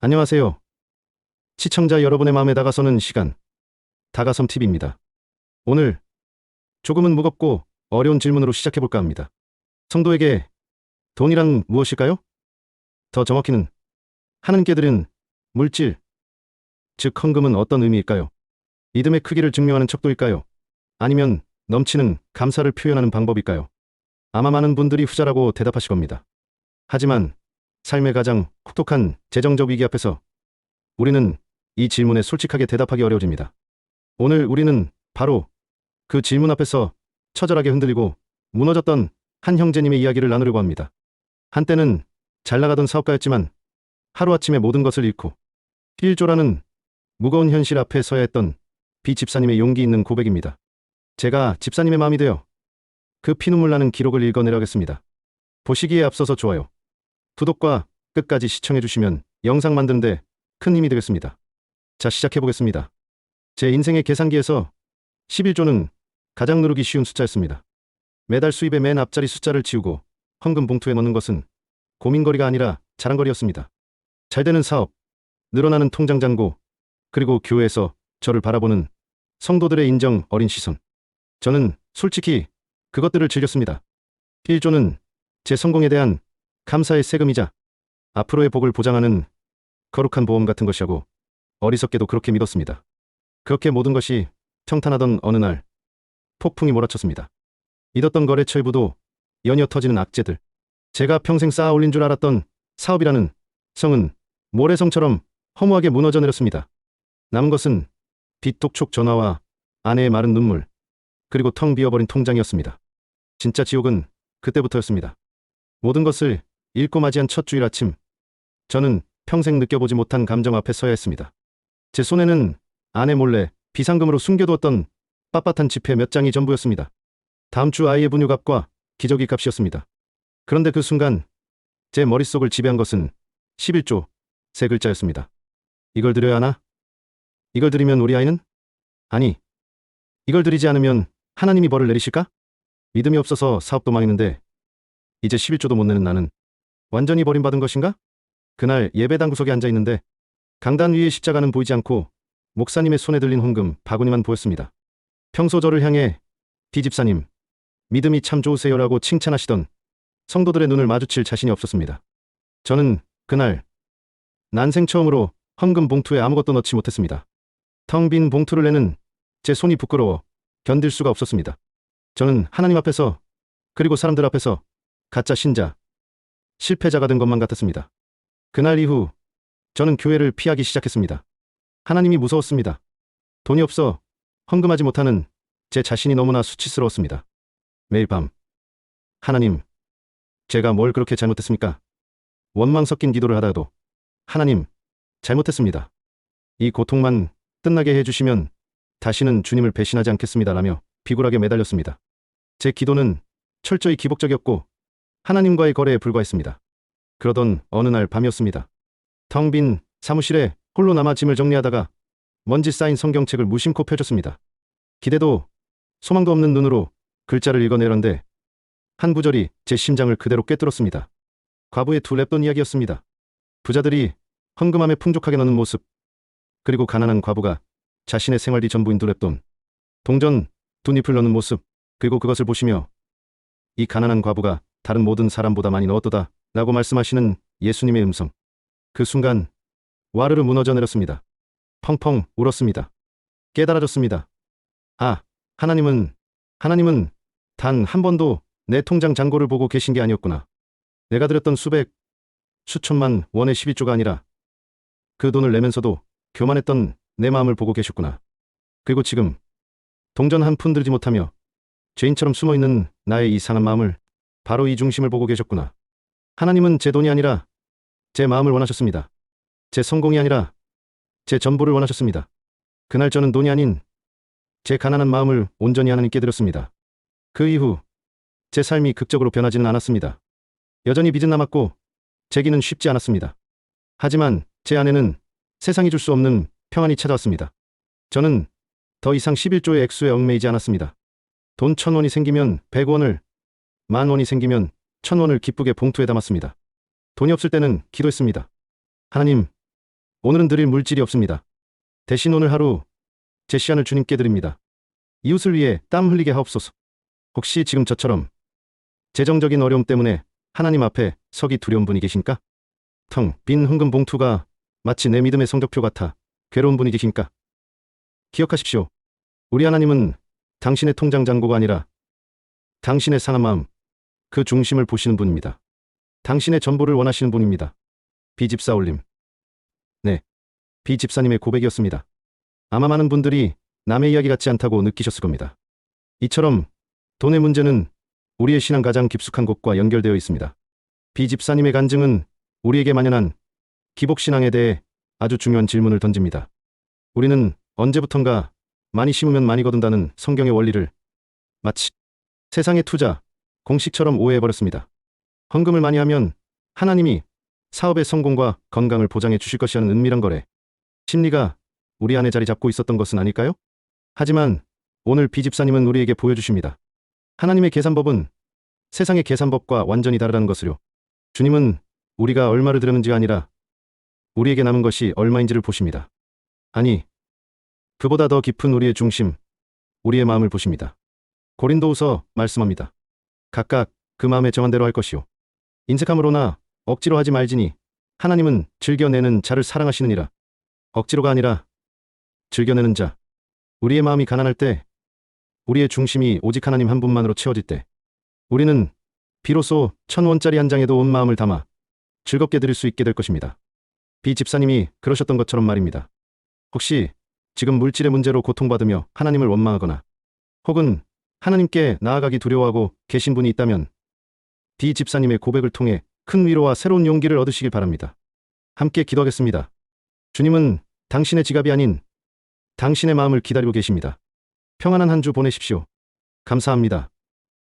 안녕하세요. 시청자 여러분의 마음에 다가서는 시간, 다가섬 TV입니다. 오늘 조금은 무겁고 어려운 질문으로 시작해볼까 합니다. 성도에게 돈이란 무엇일까요? 더 정확히는 하나님께 드린 물질, 즉 헌금은 어떤 의미일까요? 믿음의 크기를 증명하는 척도일까요? 아니면 넘치는 감사를 표현하는 방법일까요? 아마 많은 분들이 후자라고 대답하실 겁니다. 하지만 삶의 가장 혹독한 재정적 위기 앞에서 우리는 이 질문에 솔직하게 대답하기 어려워집니다. 오늘 우리는 바로 그 질문 앞에서 처절하게 흔들리고 무너졌던 한 형제님의 이야기를 나누려고 합니다. 한때는 잘 나가던 사업가였지만 하루아침에 모든 것을 잃고 필조라는 무거운 현실 앞에 서야 했던 비 집사님의 용기 있는 고백입니다. 제가 집사님의 마음이 되어 그 피눈물 나는 기록을 읽어내려겠습니다. 보시기에 앞서서 좋아요, 구독과 끝까지 시청해주시면 영상 만드는데 큰 힘이 되겠습니다. 자, 시작해보겠습니다. 제 인생의 계산기에서 11조는 가장 누르기 쉬운 숫자였습니다. 매달 수입의 맨 앞자리 숫자를 지우고 헌금 봉투에 넣는 것은 고민거리가 아니라 자랑거리였습니다. 잘되는 사업, 늘어나는 통장 잔고, 그리고 교회에서 저를 바라보는 성도들의 인정 어린 시선. 저는 솔직히 그것들을 즐겼습니다. 1조는 제 성공에 대한 감사의 세금이자 앞으로의 복을 보장하는 거룩한 보험 같은 것이라고 어리석게도 그렇게 믿었습니다. 그렇게 모든 것이 평탄하던 어느 날 폭풍이 몰아쳤습니다. 믿었던 거래처의 부도 연이어 터지는 악재들. 제가 평생 쌓아 올린 줄 알았던 사업이라는 성은 모래성처럼 허무하게 무너져 내렸습니다. 남은 것은 빚독촉 전화와 아내의 마른 눈물, 그리고 텅 비어버린 통장이었습니다. 진짜 지옥은 그때부터였습니다. 모든 것을 잃고 맞이한 첫 주일 아침, 저는 평생 느껴보지 못한 감정 앞에 서야 했습니다. 제 손에는 아내 몰래 비상금으로 숨겨두었던 빳빳한 지폐 몇 장이 전부였습니다. 다음 주 아이의 분유값과 기저귀 값이었습니다. 그런데 그 순간 제 머릿속을 지배한 것은 11조, 세 글자였습니다. 이걸 드려야 하나? 이걸 드리면 우리 아이는? 아니, 이걸 드리지 않으면 하나님이 벌을 내리실까? 믿음이 없어서 사업도 망했는데 이제 11조도 못 내는 나는 완전히 버림받은 것인가? 그날 예배당 구석에 앉아있는데 강단 위의 십자가는 보이지 않고 목사님의 손에 들린 헌금 바구니만 보였습니다. 평소 저를 향해 비집사님, 믿음이 참 좋으세요라고 칭찬하시던 성도들의 눈을 마주칠 자신이 없었습니다. 저는 그날 난생 처음으로 헌금 봉투에 아무것도 넣지 못했습니다. 텅 빈 봉투를 내는 제 손이 부끄러워 견딜 수가 없었습니다. 저는 하나님 앞에서, 그리고 사람들 앞에서 가짜 신자, 실패자가 된 것만 같았습니다. 그날 이후 저는 교회를 피하기 시작했습니다. 하나님이 무서웠습니다. 돈이 없어 헌금하지 못하는 제 자신이 너무나 수치스러웠습니다. 매일 밤, 하나님, 제가 뭘 그렇게 잘못했습니까? 원망 섞인 기도를 하다가도 하나님, 잘못했습니다. 이 고통만 끝나게 해주시면 다시는 주님을 배신하지 않겠습니다라며 비굴하게 매달렸습니다. 제 기도는 철저히 기복적이었고 하나님과의 거래에 불과했습니다. 그러던 어느 날 밤이었습니다. 텅 빈 사무실에 홀로 남아 짐을 정리하다가 먼지 쌓인 성경책을 무심코 펴줬습니다. 기대도 소망도 없는 눈으로 글자를 읽어내려는데 한 구절이 제 심장을 그대로 꿰뚫었습니다. 과부의 두 랩돈 이야기였습니다. 부자들이 헌금함에 풍족하게 넣는 모습, 그리고 가난한 과부가 자신의 생활비 전부인 두 랩돈, 동전 두 잎을 넣는 모습, 그리고 그것을 보시며 이 가난한 과부가 다른 모든 사람보다 많이 넣었도다 라고 말씀하시는 예수님의 음성. 그 순간 와르르 무너져 내렸습니다. 펑펑 울었습니다. 깨달아졌습니다. 아, 하나님은 단 한 번도 내 통장 잔고를 보고 계신 게 아니었구나. 내가 드렸던 수백, 수천만 원의 11조가 아니라 그 돈을 내면서도 교만했던 내 마음을 보고 계셨구나. 그리고 지금 동전 한 푼 들지 못하며 죄인처럼 숨어있는 나의 이상한 마음을, 바로 이 중심을 보고 계셨구나. 하나님은 제 돈이 아니라 제 마음을 원하셨습니다. 제 성공이 아니라 제 전부를 원하셨습니다. 그날 저는 돈이 아닌 제 가난한 마음을 온전히 하나님께 드렸습니다. 그 이후 제 삶이 극적으로 변하지는 않았습니다. 여전히 빚은 남았고 재기는 쉽지 않았습니다. 하지만 제 안에는 세상이 줄 수 없는 평안이 찾아왔습니다. 저는 더 이상 11조의 액수에 얽매이지 않았습니다. 돈 1,000원이 생기면 100원을, 10,000원이 생기면 1,000원을 기쁘게 봉투에 담았습니다. 돈이 없을 때는 기도했습니다. 하나님, 오늘은 드릴 물질이 없습니다. 대신 오늘 하루 제 시간을 주님께 드립니다. 이웃을 위해 땀 흘리게 하옵소서. 혹시 지금 저처럼 재정적인 어려움 때문에 하나님 앞에 서기 두려운 분이 계십니까? 텅 빈 헌금 봉투가 마치 내 믿음의 성적표 같아 괴로운 분이 계십니까? 기억하십시오. 우리 하나님은 당신의 통장 잔고가 아니라 당신의 상한 마음, 그 중심을 보시는 분입니다. 당신의 전부를 원하시는 분입니다. 비집사 올림. 네, 비집사님의 고백이었습니다. 아마 많은 분들이 남의 이야기 같지 않다고 느끼셨을 겁니다. 이처럼 돈의 문제는 우리의 신앙 가장 깊숙한 곳과 연결되어 있습니다. 비집사님의 간증은 우리에게 만연한 기복신앙에 대해 아주 중요한 질문을 던집니다. 우리는 언제부턴가 많이 심으면 많이 거둔다는 성경의 원리를 마치 세상의 투자, 공식처럼 오해해버렸습니다. 헌금을 많이 하면 하나님이 사업의 성공과 건강을 보장해 주실 것이라는 은밀한 거래 심리가 우리 안에 자리 잡고 있었던 것은 아닐까요? 하지만 오늘 비집사님은 우리에게 보여주십니다. 하나님의 계산법은 세상의 계산법과 완전히 다르다는 것을요. 주님은 우리가 얼마를 드렸는지가 아니라 우리에게 남은 것이 얼마인지를 보십니다. 아니, 그보다 더 깊은 우리의 중심, 우리의 마음을 보십니다. 고린도후서 말씀합니다. 각각 그 마음에 정한 대로 할 것이요. 인색함으로나 억지로 하지 말지니 하나님은 즐겨내는 자를 사랑하시느니라. 억지로가 아니라 즐겨내는 자. 우리의 마음이 가난할 때, 우리의 중심이 오직 하나님 한 분만으로 채워질 때, 우리는 비로소 1,000원짜리 한 장에도 온 마음을 담아 즐겁게 드릴 수 있게 될 것입니다. 비집사님이 그러셨던 것처럼 말입니다. 혹시 지금 물질의 문제로 고통받으며 하나님을 원망하거나 혹은 하나님께 나아가기 두려워하고 계신 분이 있다면 비집사님의 고백을 통해 큰 위로와 새로운 용기를 얻으시길 바랍니다. 함께 기도하겠습니다. 주님은 당신의 지갑이 아닌 당신의 마음을 기다리고 계십니다. 평안한 한 주 보내십시오. 감사합니다.